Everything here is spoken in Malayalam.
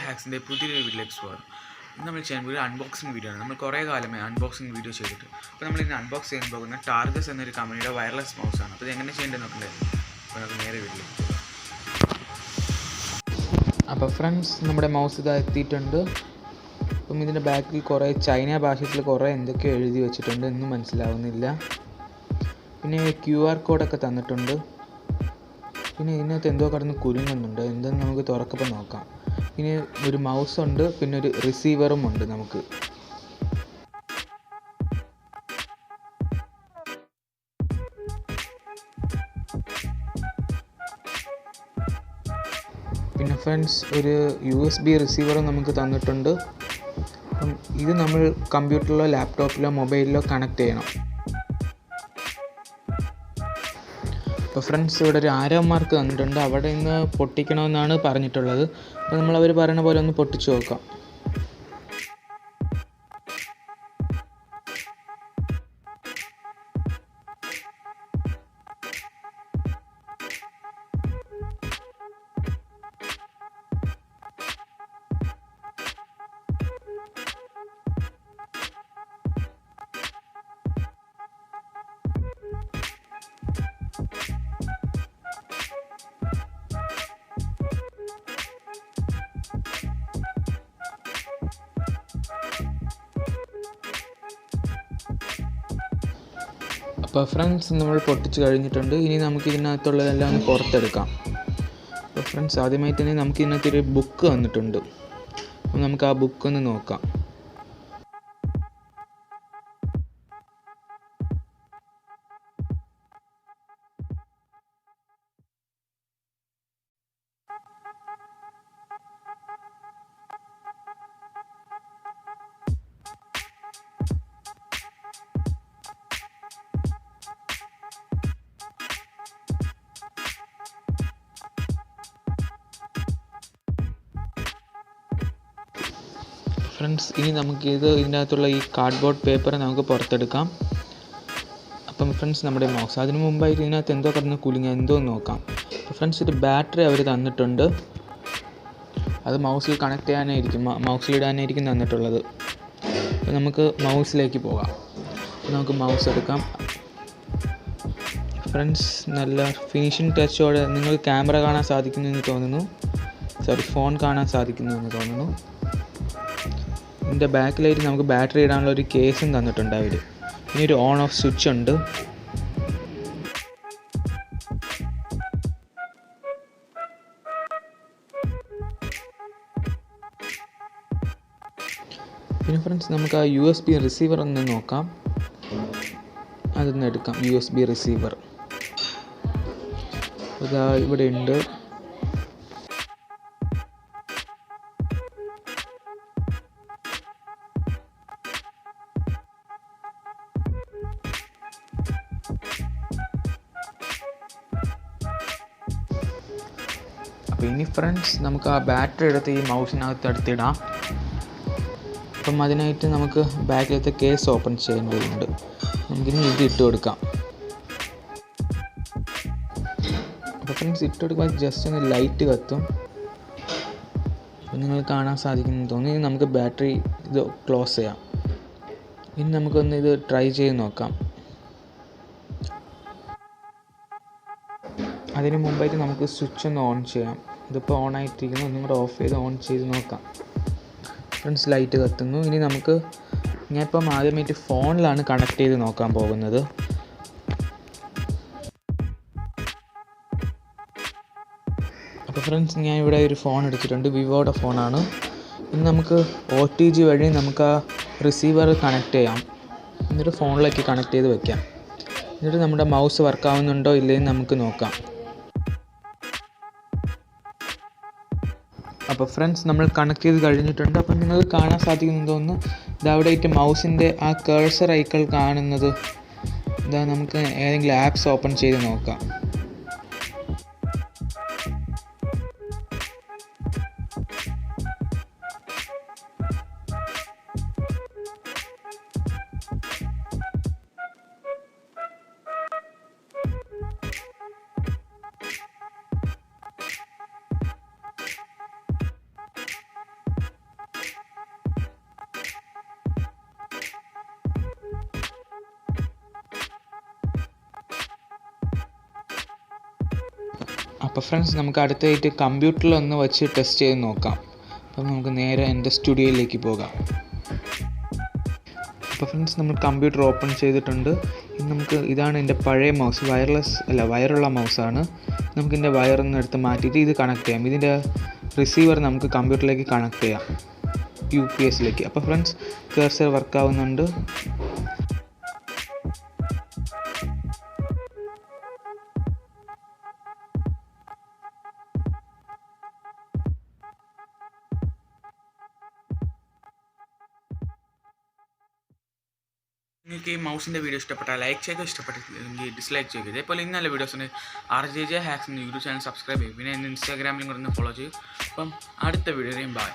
ഹാക്സിൻ്റെ പുതിയൊരു വീഡിയോയിലേക്ക് സ്വാഗതം. ഇന്ന് നമ്മൾ ചെയ്യാൻ ഒരു അൺബോക്സിങ് വീഡിയോ ആണ്. നമ്മൾ കുറേ കാലമായി അൺബോക്സിങ് വീഡിയോ ചെയ്തിട്ട്. അപ്പോൾ നമ്മൾ ഇന്ന് അൺബോക്സ് ചെയ്യാൻ പോകുന്ന ടാർഗസ് എന്നൊരു കമ്പനിയുടെ വയർലെസ് മൗസാണ്. അപ്പോൾ ഇത് എങ്ങനെ ചെയ്യേണ്ടത് നോക്കണ്ടേ? അപ്പോൾ നമുക്ക് നേരെ വീട്ടിലേക്ക് പോകാം. അപ്പോൾ ഫ്രണ്ട്സ്, നമ്മുടെ മൗസ് ഇതാ എത്തിയിട്ടുണ്ട്. അപ്പം ഇതിൻ്റെ ബാക്കിൽ കുറേ ചൈന ഭാഷയിൽ കുറേ എന്തൊക്കെയോ എഴുതി വെച്ചിട്ടുണ്ട്, ഒന്നും മനസ്സിലാവുന്നില്ല. പിന്നെ QR കോഡൊക്കെ തന്നിട്ടുണ്ട്. പിന്നെ ഇതിനകത്ത് എന്തോ കടന്ന് കുലുങ്ങുന്നുണ്ട്, എന്തെന്ന് നമുക്ക് തുറക്കപ്പോൾ നോക്കാം. ഇനി ഒരു മൗസ് ഉണ്ട്, പിന്നെ ഒരു റിസീവറും ഉണ്ട് നമുക്ക്. പിന്നെ ഫ്രണ്ട്സ്, ഒരു USB റിസീവറും നമുക്ക് തന്നിട്ടുണ്ട്. അപ്പം ഇത് നമ്മൾ കമ്പ്യൂട്ടറിലോ ലാപ്ടോപ്പിലോ മൊബൈലിലോ കണക്ട് ചെയ്യണം. അപ്പോൾ ഫ്രണ്ട്സ്, ഇവിടെ ഒരു ആരോ മാർക്ക് തന്നിട്ടുണ്ട്, അവിടെ നിന്ന് പൊട്ടിക്കണമെന്നാണ് പറഞ്ഞിട്ടുള്ളത്. അപ്പോൾ നമ്മൾ അവർ പറയുന്ന പോലെ ഒന്ന് പൊട്ടിച്ച് നോക്കാം. അപ്പോൾ ഫ്രണ്ട്സ്, നമ്മൾ പൊട്ടിച്ച് കഴിഞ്ഞിട്ടുണ്ട്. ഇനി നമുക്ക് ഇതിനകത്തുള്ളതെല്ലാം ഒന്ന് പുറത്തെടുക്കാം. അപ്പോൾ ഫ്രണ്ട്സ്, ആദ്യമായിട്ട് തന്നെ നമുക്ക് ഇതിനകത്തൊരു ബുക്ക് വന്നിട്ടുണ്ട്. അപ്പോൾ നമുക്ക് ആ ബുക്ക് ഒന്ന് നോക്കാം. ഫ്രണ്ട്സ്, ഇനി ഇതിൻ്റെ അകത്തുള്ള ഈ കാർഡ്ബോർഡ് പേപ്പർ നമുക്ക് പുറത്തെടുക്കാം. അപ്പം ഫ്രണ്ട്സ്, നമ്മുടെ മൗസ് അതിന് മുമ്പായിട്ട് ഇതിനകത്ത് എന്തോ കിടന്ന് കുലുങ്ങി എന്തോ നോക്കാം. അപ്പോൾ ഫ്രണ്ട്സ്, ഒരു ബാറ്ററി അവർ തന്നിട്ടുണ്ട്. അത് മൗസിൽ കണക്ട് ചെയ്യാനായിരിക്കും, മൗസിലിടാനായിരിക്കും തന്നിട്ടുള്ളത്. അപ്പോൾ നമുക്ക് മൗസിലേക്ക് പോകാം. നമുക്ക് മൗസ് എടുക്കാം. ഫ്രണ്ട്സ്, നല്ല ഫിനിഷിംഗ് ടച്ചോടെ നിങ്ങൾക്ക് ക്യാമറ കാണാൻ സാധിക്കുന്നുവെന്ന് തോന്നുന്നു. ഫോൺ കാണാൻ സാധിക്കുന്നുവെന്ന് തോന്നുന്നു. ഇതിൻ്റെ ബാക്കിലായിട്ട് നമുക്ക് ബാറ്ററി ഇടാനുള്ള ഒരു കേസും തന്നിട്ടുണ്ട് അവർ. ഇനി ഒരു ഓൺ ഓഫ് സ്വിച്ച് ഉണ്ട്. പിന്നെ ഫ്രണ്ട്സ്, നമുക്ക് ആ USB റിസീവർ ഒന്ന് നോക്കാം. അതൊന്ന് എടുക്കാം. USB റിസീവർ ഇതാ ഇവിടെ ഉണ്ട്. അപ്പോൾ ഇനി ഫ്രണ്ട്സ്, നമുക്ക് ആ ബാറ്ററി എടുത്ത് ഈ മൗസിനകത്ത് എടുത്തിടാം. അപ്പം അതിനായിട്ട് നമുക്ക് ബാക്കിലത്തെ കേസ് ഓപ്പൺ ചെയ്യേണ്ടതുണ്ട്. നമുക്കിനി ഇത് ഇട്ട് കൊടുക്കാം. അപ്പോൾ ഫ്രണ്ട്സ്, ഇട്ട് കൊടുക്കുമ്പോൾ ജസ്റ്റ് ഒന്ന് ലൈറ്റ് കത്തും. അപ്പം നിങ്ങൾ കാണാൻ സാധിക്കുമെന്ന് തോന്നി. ഇനി നമുക്ക് ബാറ്ററി ഇത് ക്ലോസ് ചെയ്യാം. ഇനി നമുക്കൊന്ന് ഇത് ട്രൈ ചെയ്ത് നോക്കാം. അതിന് മുമ്പായിട്ട് നമുക്ക് സ്വിച്ച് ഒന്ന് ഓൺ ചെയ്യാം. ഇതിപ്പോൾ ഓൺ ആയിട്ടിരിക്കുന്നു, ഒന്നും കൂടെ ഓഫ് ചെയ്ത് ഓൺ ചെയ്ത് നോക്കാം. ഫ്രണ്ട്സ്, ലൈറ്റ് കത്തുന്നു. ഇനി ഞാനിപ്പം ആദ്യമായിട്ട് ഫോണിലാണ് കണക്ട് ചെയ്ത് നോക്കാൻ പോകുന്നത്. അപ്പോൾ ഫ്രണ്ട്സ്, ഞാൻ ഇവിടെ ഒരു ഫോൺ എടുത്തിട്ടുണ്ട്, വിവോയുടെ ഫോണാണ്. ഇനി നമുക്ക് OTG വഴി നമുക്ക് ആ റിസീവർ കണക്ട് ചെയ്യാം. എന്നിട്ട് ഫോണിലേക്ക് കണക്ട് ചെയ്ത് വെക്കാം. എന്നിട്ട് നമ്മുടെ മൗസ് വർക്കാവുന്നുണ്ടോ ഇല്ലയെന്ന് നമുക്ക് നോക്കാം. അപ്പോൾ ഫ്രണ്ട്സ്, നമ്മൾ കണക്ട് ചെയ്ത് കഴിഞ്ഞിട്ടുണ്ട്. അപ്പം നിങ്ങൾക്ക് കാണാൻ സാധിക്കുന്നുണ്ടോ എന്ന് ഇതവിടെയായിട്ട് മൗസിൻ്റെ ആ കേഴ്സർ ഐക്കൺ കാണുന്നത്. ഇതാ, നമുക്ക് ഏതെങ്കിലും ആപ്സ് ഓപ്പൺ ചെയ്ത് നോക്കാം. അപ്പോൾ ഫ്രണ്ട്സ് നമുക്ക് അടുത്തായിട്ട് കമ്പ്യൂട്ടറിലൊന്ന് വെച്ച് ടെസ്റ്റ് ചെയ്ത് നോക്കാം. അപ്പം നമുക്ക് നേരെ എൻ്റെ സ്റ്റുഡിയോയിലേക്ക് പോകാം. അപ്പോൾ ഫ്രണ്ട്സ് നമ്മൾ കമ്പ്യൂട്ടർ ഓപ്പൺ ചെയ്തിട്ടുണ്ട്. ഇതാണ് എൻ്റെ പഴയ മൗസ്, വയറുള്ള മൗസാണ്. നമുക്കിതിൻ്റെ വയറൊന്ന് എടുത്ത് മാറ്റിയിട്ട് ഇത് കണക്ട് ചെയ്യാം. ഇതിൻ്റെ റിസീവർ നമുക്ക് കമ്പ്യൂട്ടറിലേക്ക് കണക്ട് ചെയ്യാം, UPSലേക്ക്. അപ്പോൾ ഫ്രണ്ട്സ് കർസർ വർക്കാവുന്നുണ്ട്. നിങ്ങൾക്ക് ഈ മൗസിൻ്റെ വീഡിയോ ഇഷ്ടപ്പെട്ടാൽ ലൈക്ക് ചെയ്യുക, ഇഷ്ടപ്പെട്ടില്ലെങ്കിൽ ഡിസ്ലൈക്ക് ചെയ്യുക. ഇതേപോലെ ഇന്നല്ല വീഡിയോസിന് RJJ hacks YouTube channel subscribe ചെയ്യും. പിന്നെ ഇൻസ്റ്റാഗ്രാമിലും കൂടെ ഒന്ന് ഫോളോ ചെയ്യും. അപ്പം അടുത്ത വീഡിയോയും ബൈ.